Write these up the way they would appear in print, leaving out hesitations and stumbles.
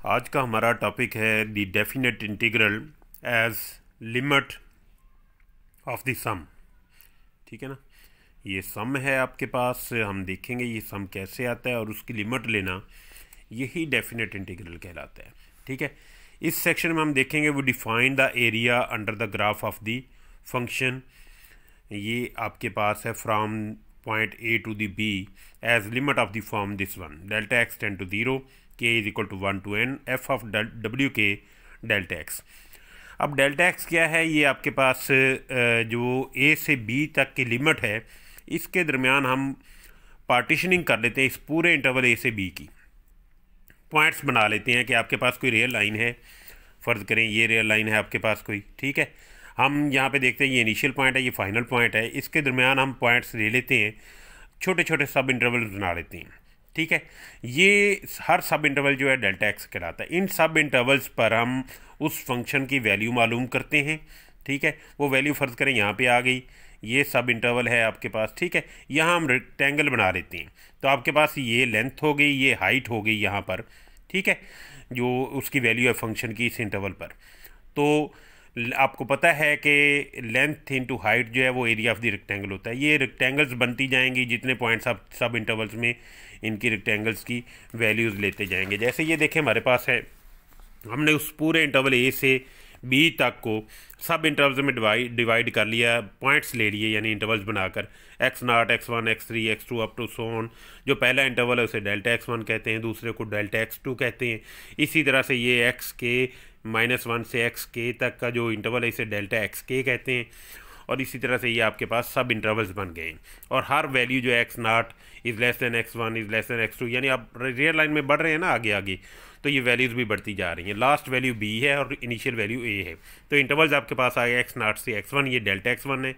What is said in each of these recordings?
आज का हमारा टॉपिक है the definite integral as limit of the sum. ठीक है ना, ये सम है आपके पास, हम देखेंगे ये सम कैसे आता है और उसकी लिमिट लेना, यही डेफिनेट इंटीग्रल कहलाता है। ठीक है, इस सेक्शन में हम देखेंगे वो define the area under the graph of the function. ये आपके पास है from point A to the B as limit of the form this one, delta X tend to 0, k is equal to 1 to n f of W K delta X. अब delta X क्या है, ये आपके पास जो a से b तक की limit है, इसके दरमियान हम पार्टीशनिंग कर लेते हैं इस पूरे इंटरवल a से b की। पॉइंट्स बना लेते हैं कि आपके पास कोई रियल लाइन है, फ़र्ज़ करें ये रियल लाइन है आपके पास कोई। ठीक है, हम यहाँ पे देखते हैं ये इनिशियल पॉइंट है, ये फाइनल पॉइंट है, इसके दरमियान हम पॉइंट्स ले लेते हैं, छोटे छोटे सब इंटरवल बना लेते हैं। ठीक है, ये हर सब इंटरवल जो है डेल्टा एक्स कहलाता है। इन सब इंटरवल्स पर हम उस फंक्शन की वैल्यू मालूम करते हैं। ठीक है, वो वैल्यू फ़र्ज़ करें यहाँ पे आ गई, ये सब इंटरवल है आपके पास। ठीक है, यहाँ हम रेक्टेंगल बना लेते हैं, तो आपके पास ये लेंथ हो गई, ये हाइट हो गई यहाँ पर। ठीक है, जो उसकी वैल्यू है फंक्शन की इस इंटरवल पर। तो आपको पता है कि लेंथ इनटू हाइट जो है वो एरिया ऑफ द रेक्टेंगल होता है। ये रेक्टेंगल्स बनती जाएंगी, जितने पॉइंट्स आप सब इंटरवल्स में इनकी रेक्टेंगल्स की वैल्यूज़ लेते जाएंगे। जैसे ये देखें हमारे पास है, हमने उस पूरे इंटरवल ए से बी तक को सब इंटरवल्स में डिवाइड कर लिया, पॉइंट्स ले लिए यानी इंटरवल्स बनाकर, x0, x1, x3, x2 up to so on. जो पहला इंटरवल है उसे डेल्टा x1 कहते हैं, दूसरे को डेल्टा x2 कहते हैं। इसी तरह से ये xk-1 से xk तक का जो इंटरवल है इसे डेल्टा xk कहते हैं। और इसी तरह से ये आपके पास सब इंटरवल्स बन गए और हर वैल्यू जो है x0 is less than x1 is less than x2, यानी आप रियल लाइन में बढ़ रहे हैं ना आगे आगे, तो ये वैल्यूज़ भी बढ़ती जा रही हैं। लास्ट वैल्यू b है और इनिशियल वैल्यू a है। तो इंटरवल्स आपके पास आ गए x0 से x1, ये डेल्टा x1 है,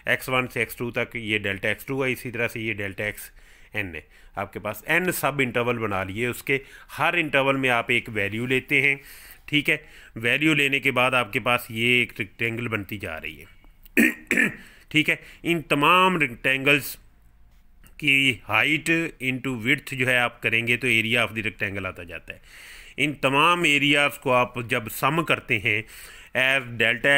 x1 से x2 तक ये डेल्टा x2 है, इसी तरह से ये डेल्टा xn है। आपके पास n सब इंटरवल बना लिए, उसके हर इंटरवल में आप एक वैल्यू लेते हैं। ठीक है, वैल्यू लेने के बाद आपके पास ये एक रेक्टेंगल बनती जा रही है। ठीक है, इन तमाम रेक्टेंगल्स की हाइट इनटू विड्थ जो है आप करेंगे तो एरिया ऑफ द रेक्टेंगल आता जाता है। इन तमाम एरियाज़ को आप जब सम करते हैं as delta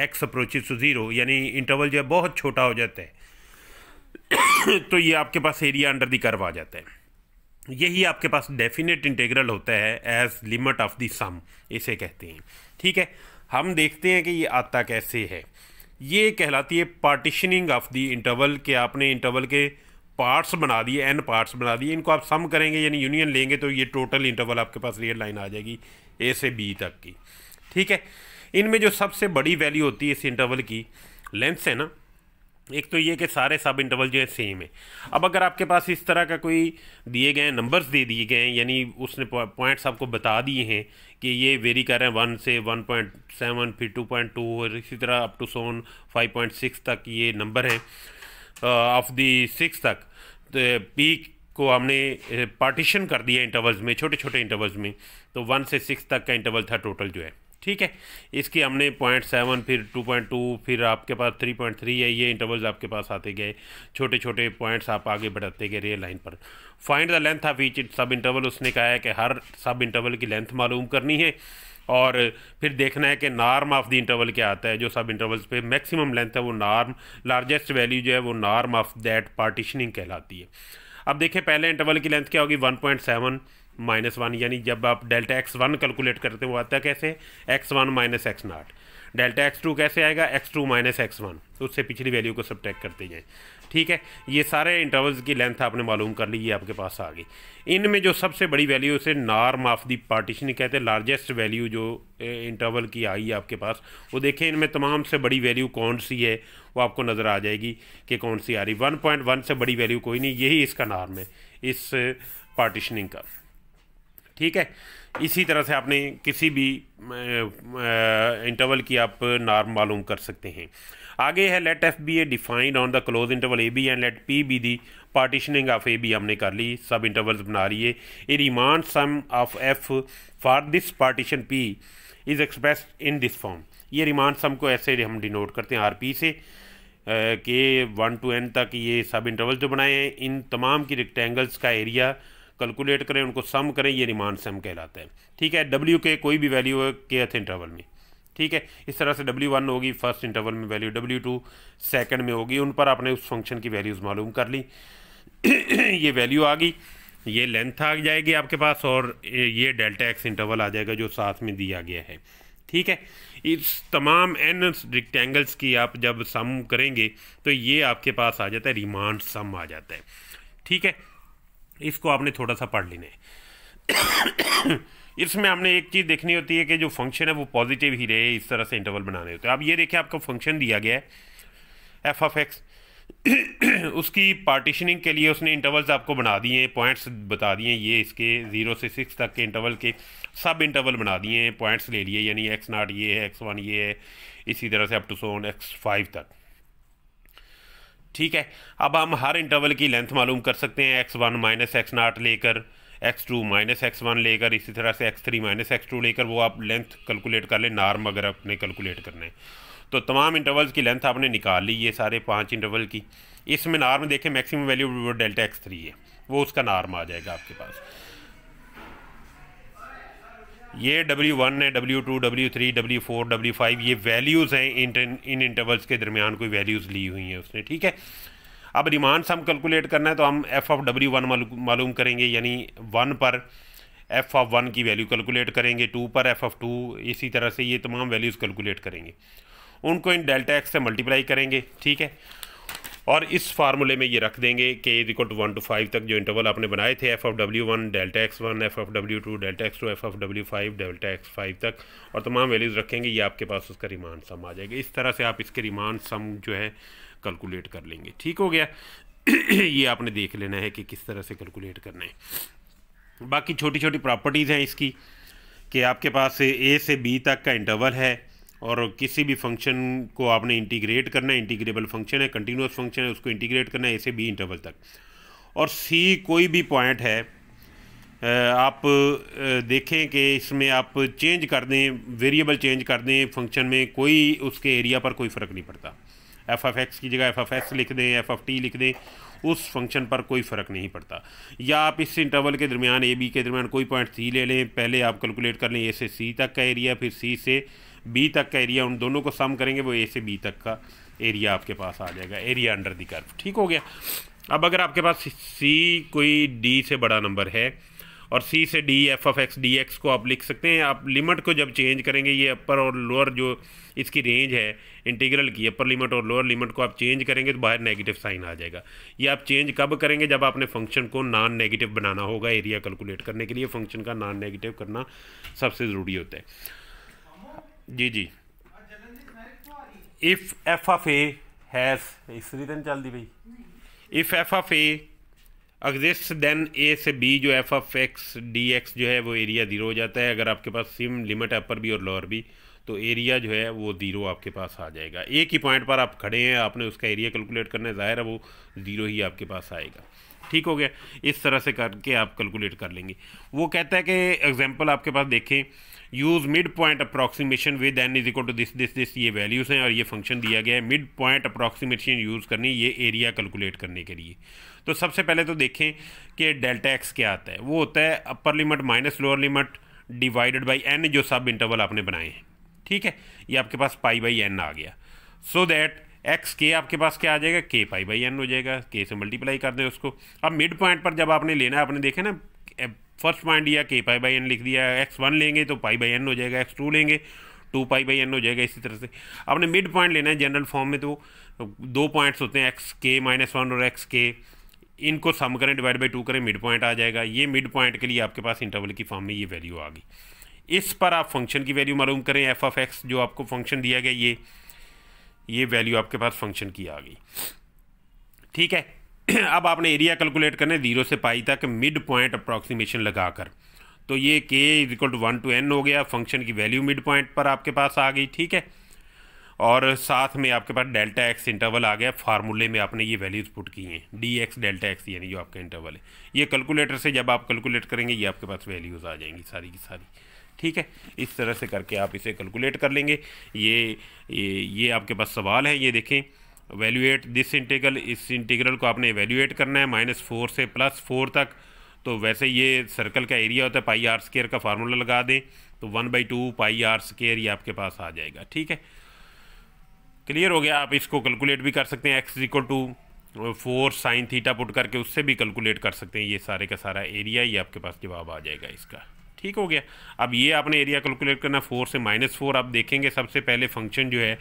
X approaches to 0, यानी इंटरवल जो है बहुत छोटा हो जाता है तो ये आपके पास एरिया अंडर द कर्व आ जाता है। यही आपके पास डेफिनेट इंटीग्रल होता है एज लिमिट ऑफ द सम, इसे कहते हैं। ठीक है, हम देखते हैं कि ये आता कैसे है। ये कहलाती है पार्टीशनिंग ऑफ द इंटरवल, के आपने इंटरवल के पार्ट्स बना दिए, n पार्ट्स बना दिए, इनको आप सम करेंगे यानी यूनियन लेंगे तो ये टोटल इंटरवल आपके पास रियल लाइन आ जाएगी a से b तक की। ठीक है, इनमें जो सबसे बड़ी वैल्यू होती है इस इंटरवल की लेंथ है ना, एक तो ये कि सारे सब इंटरवल जो है सेम है। अब अगर आपके पास इस तरह का कोई दिए गए नंबर्स दे दिए गए हैं, यानी उसने पॉइंट्स आपको बता दिए हैं कि ये वेरी कर रहे हैं 1 से 1.7, फिर 2.2 और इसी तरह अप टू सोन 5.6 तक ये नंबर हैं ऑफ दी 6 तक। तो पी को हमने पार्टीशन कर दिया इंटरवल्स में, छोटे छोटे इंटरवल्स में, तो 1 से 6 तक का इंटरवल था टोटल जो है। ठीक है, इसकी हमने 0.7, फिर 2.2, फिर आपके पास 3.3 है, ये इंटरवल्स आपके पास आते गए, छोटे छोटे पॉइंट्स आप आगे बढ़ाते गए रियल लाइन पर। Find the length of each सब इंटरवल, उसने कहा है कि हर सब इंटरवल की लेंथ मालूम करनी है और फिर देखना है कि नॉर्म ऑफ द इंटरवल क्या आता है। जो सब इंटरवल्स पे मैक्सिमम लेंथ है वो नॉर्म, लार्जेस्ट वैल्यू जो है वो नॉर्म ऑफ दैट पार्टीशनिंग कहलाती है। अब देखें पहले इंटरवल की लेंथ क्या होगी, 1.7 -1, यानी जब आप डेल्टा x1 कैलकुलेट करते हैं वो आता है कैसे, x1 - x0। डेल्टा x2 कैसे आएगा, x2 - x1, उससे पिछली वैल्यू को सब्ट्रैक्ट करते जाएं। ठीक है, ये सारे इंटरवल्स की लेंथ आपने मालूम कर ली, ये आपके पास आ गई। इनमें जो सबसे बड़ी वैल्यू उसे नॉर्म ऑफ दी पार्टीशनिंग कहते हैं, लार्जेस्ट वैल्यू जो इंटरवल की आई है आपके पास, वो देखें इनमें तमाम से बड़ी वैल्यू कौन सी है वो आपको नज़र आ जाएगी कि कौन सी आ रही। 1.1 से बड़ी वैल्यू कोई नहीं, यही इसका नॉर्म है इस पार्टीशनिंग का। ठीक है, इसी तरह से आपने किसी भी इंटरवल की आप नॉर्म मालूम कर सकते हैं। आगे है let F be a defined on the closed interval A B and let P be the partitioning of A B हमने कर ली, सब इंटरवल्स बना लिए। A Riemann sum of F for this partition P is expressed in this form. ये Riemann sum को ऐसे हम डिनोट करते हैं आर पी से, के 1 to n तक ये सब इंटरवल जो बनाए हैं, इन तमाम की रेक्टेंगल्स का एरिया कैलकुलेट करें, उनको सम करें, ये रिमांड सम कहलाता है। ठीक है, डब्ल्यू के कोई भी वैल्यू है kth इंटरवल में। ठीक है, इस तरह से W1 होगी फर्स्ट इंटरवल में वैल्यू, W2 सेकंड में होगी, उन पर आपने उस फंक्शन की वैल्यूज़ मालूम कर ली। ये वैल्यू आ गई, ये लेंथ आ जाएगी आपके पास, और ये डेल्टा एक्स इंटरवल आ जाएगा जो साथ में दिया गया है। ठीक है, इस तमाम n रेक्टेंगल्स की आप जब सम करेंगे तो ये आपके पास आ जाता है रिमांड सम आ जाता है। ठीक है, इसको आपने थोड़ा सा पढ़ लेना है। इसमें हमने एक चीज़ देखनी होती है कि जो फंक्शन है वो पॉजिटिव ही रहे, इस तरह से इंटरवल बनाने होते हैं। अब ये देखिए आपका फंक्शन दिया गया है एफ ऑफ एक्स, उसकी पार्टीशनिंग के लिए उसने इंटरवल्स आपको बना दिए हैं, पॉइंट्स बता दिए हैं, ये इसके 0 से 6 तक के इंटरवल के सब इंटरवल बना दिए हैं, पॉइंट्स ले लिए, यानी x0 ये है, x1 ये है, इसी तरह से up to so on x5 तक। ठीक है, अब हम हर इंटरवल की लेंथ मालूम कर सकते हैं, x1 माइनस x0 लेकर, x2 माइनस x1 लेकर, इसी तरह से x3 माइनस x2 लेकर, वो आप लेंथ कैलकुलेट कर लें, नॉर्म अगर आपने कैलकुलेट करना है तो तमाम इंटरवल्स की लेंथ आपने निकाल ली, ये सारे 5 इंटरवल की। इसमें नॉर्म देखें मैक्सिमम वैल्यू वो डेल्टा x3 है, वो उसका नॉर्म आ जाएगा आपके पास। ये W1 है, W2, W3, W4, W5 ये वैल्यूज़ हैं, इन इंटरवल्स के दरमियान कोई वैल्यूज़ ली हुई हैं उसने। ठीक है, अब रिमांड सम कैलकुलेट करना है तो हम एफ ऑफ W1 मालूम करेंगे, यानी 1 पर एफ ऑफ 1 की वैल्यू कैलकुलेट करेंगे, 2 पर एफ ऑफ 2, इसी तरह से ये तमाम वैल्यूज़ कैलकुलेट करेंगे, उनको इन डेल्टा एक्स से मल्टीप्लाई करेंगे। ठीक है, और इस फार्मूले में ये रख देंगे k = 1 to 5 तक जो इंटरवल आपने बनाए थे, F of W1 delta x1, F of W2 delta x2, F of W5 delta x5 तक, और तमाम वैल्यूज़ रखेंगे, ये आपके पास उसका रिमांड सम आ जाएगा। इस तरह से आप इसके रिमांड सम जो है कैलकुलेट कर लेंगे। ठीक हो गया। ये आपने देख लेना है कि किस तरह से कैलकुलेट करना है। बाकी छोटी छोटी प्रॉपर्टीज़ हैं इसकी कि आपके पास a से b तक का इंटरवल है, और किसी भी फंक्शन को आपने इंटीग्रेट करना है, इंटीग्रेबल फंक्शन है, कंटिन्यूस फंक्शन है, उसको इंटीग्रेट करना है a से b इंटरवल तक, और c कोई भी पॉइंट है, आप देखें कि इसमें आप चेंज कर दें, वेरिएबल चेंज कर दें फंक्शन में, कोई उसके एरिया पर कोई फ़र्क नहीं पड़ता। एफ ऑफ एक्स की जगह एफ ऑफ एक्स लिख दें, एफ ऑफ टी लिख दें, उस फंक्शन पर कोई फ़र्क नहीं पड़ता। या आप इस इंटरवल के दरमियान ए बी के दरमियान कोई पॉइंट सी ले लें, पहले आप कैलकुलेट कर लें ए से सी तक का एरिया, फिर सी से बी तक का एरिया, उन दोनों को सम करेंगे, वो ए से बी तक का एरिया आपके पास आ जाएगा, एरिया अंडर द कर्व। ठीक हो गया। अब अगर आपके पास सी कोई डी से बड़ा नंबर है और सी से D F of X D x को आप लिख सकते हैं, आप लिमिट को जब चेंज करेंगे, ये अपर और लोअर जो इसकी रेंज है इंटीग्रल की, अपर लिमिट और लोअर लिमिट को आप चेंज करेंगे तो बाहर नेगेटिव साइन आ जाएगा। ये आप चेंज कब करेंगे? जब आपने फंक्शन को नॉन नेगेटिव बनाना होगा। एरिया कैलकुलेट करने के लिए फंक्शन का नॉन नेगेटिव करना सबसे ज़रूरी होता है। जी if F of A has इसरी दिन चल दी भाई, if F of A exist then A से बी जो F of X D X जो है वो एरिया 0 हो जाता है। अगर आपके पास सेम लिमिट अपर भी और लोअर भी, तो एरिया जो है वो 0 आपके पास आ जाएगा। एक ही पॉइंट पर आप खड़े हैं, आपने उसका एरिया कैलकुलेट करना है, ज़ाहिर है वो 0 ही आपके पास आएगा। ठीक हो गया। इस तरह से करके आप कैलकुलेट कर लेंगे। वो कहता है कि एग्जांपल आपके पास देखें, use midpoint approximation with n is equal to this, ये वैल्यूज़ हैं और ये फंक्शन दिया गया है। मिड पॉइंट अप्रॉक्सीमेशन यूज़ करनी ये एरिया कैलकुलेट करने के लिए। तो सबसे पहले तो देखें कि डेल्टा एक्स क्या आता है। वो होता है upper limit minus lower limit divided by n, जो सब इंटरवल आपने बनाए हैं। ठीक है, ये आपके पास π/n आ गया। सो दैट एक्स के आपके पास क्या आ जाएगा, k π/n हो जाएगा। k से मल्टीप्लाई कर दें उसको। अब मिड पॉइंट पर जब आपने लेना है, आपने देखे ना फर्स्ट पॉइंट दिया k π/n लिख दिया, x1 लेंगे तो π/n हो जाएगा, x2 लेंगे 2 π/n हो जाएगा। इसी तरह से आपने मिड पॉइंट लेना है जनरल फॉर्म में, तो 2 पॉइंट्स होते हैं xk-1 और xk, इनको सम करें डिवाइड बाई 2 करें, मिड पॉइंट आ जाएगा। ये मिड पॉइंट के लिए आपके पास इंटरवल की फॉर्म में ये वैल्यू आ गई। इस पर आप फंक्शन की वैल्यू मालूम करें, एफ ऑफ एक्स जो आपको फंक्शन दिया गया, ये वैल्यू आपके पास फंक्शन की आ गई। ठीक है, अब आपने एरिया कैलकुलेट करना है 0 से पाई तक मिड पॉइंट अप्रॉक्सीमेशन लगाकर। तो ये k = 1 to n हो गया, फंक्शन की वैल्यू मिड पॉइंट पर आपके पास आ गई। ठीक है, और साथ में आपके पास डेल्टा एक्स इंटरवल आ गया। फार्मूले में आपने ये वैल्यूज़ पुट की हैं, डी एक्स डेल्टा एक्स, यानी जो आपका इंटरवल है। ये कैलकुलेटर से जब आप कैलकुलेट करेंगे, ये आपके पास वैल्यूज़ आ जाएंगी सारी की सारी। ठीक है, इस तरह से करके आप इसे कैलकुलेट कर लेंगे। ये आपके पास सवाल है, ये देखें, वैल्यूएट दिस इंटीग्रल, इस इंटीग्रल को आपने वैल्यूएट करना है -4 से +4 तक। तो वैसे ये सर्कल का एरिया होता है, पाई आर स्क्वायर का फार्मूला लगा दें तो 1/2 पाई आर स्क्वायर ये आपके पास आ जाएगा। ठीक है, क्लियर हो गया। आप इसको कैलकुलेट भी कर सकते हैं, x equal to 4 sine theta put करके उससे भी कैलकुलेट कर सकते हैं। ये सारे का सारा एरिया ये आपके पास जवाब आ जाएगा इसका। ठीक हो गया। अब ये आपने एरिया कैलकुलेट करना, 4 से -4 आप देखेंगे सबसे पहले फंक्शन जो है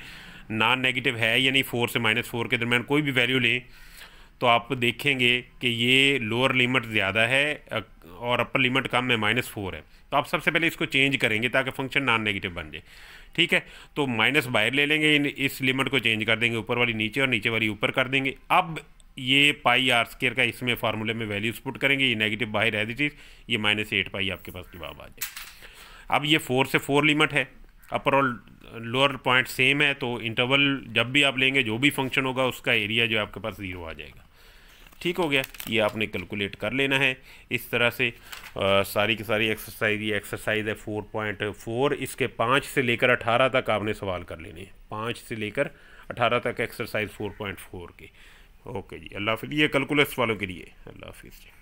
नॉन नेगेटिव है या नहीं। 4 से -4 के दरम्यान कोई भी वैल्यू लें तो आप देखेंगे कि ये लोअर लिमिट ज़्यादा है और अपर लिमिट कम है, -4 है। तो आप सबसे पहले इसको चेंज करेंगे ताकि फंक्शन नॉन नेगेटिव बन जाए। ठीक है, तो माइनस बाहर ले लेंगे, इस लिमिट को चेंज कर देंगे, ऊपर वाली नीचे और नीचे वाली ऊपर कर देंगे। अब ये पाई आर स्क्वायर का इसमें फार्मूले में वैल्यूज पुट करेंगे, ये नेगेटिव बाहर है चीज़, ये -8 पाई आपके पास जवाब आ जाए। अब ये 4 से 4 लिमिट है, अपर और लोअर पॉइंट सेम है, तो इंटरवल जब भी आप लेंगे जो भी फंक्शन होगा उसका एरिया जो आपके पास 0 आ जाएगा। ठीक हो गया, ये आपने कैलकुलेट कर लेना है इस तरह से। सारी की सारी एक्सरसाइज, ये एक्सरसाइज है 4.4, इसके 5 से लेकर 18 तक आपने सवाल कर लेने हैं, 5 से लेकर 18 तक एक्सरसाइज 4.4 के। ओके जी, अल्लाह हाफिज़। ये कैलकुलस वालों के लिए अल्लाह हाफिज़।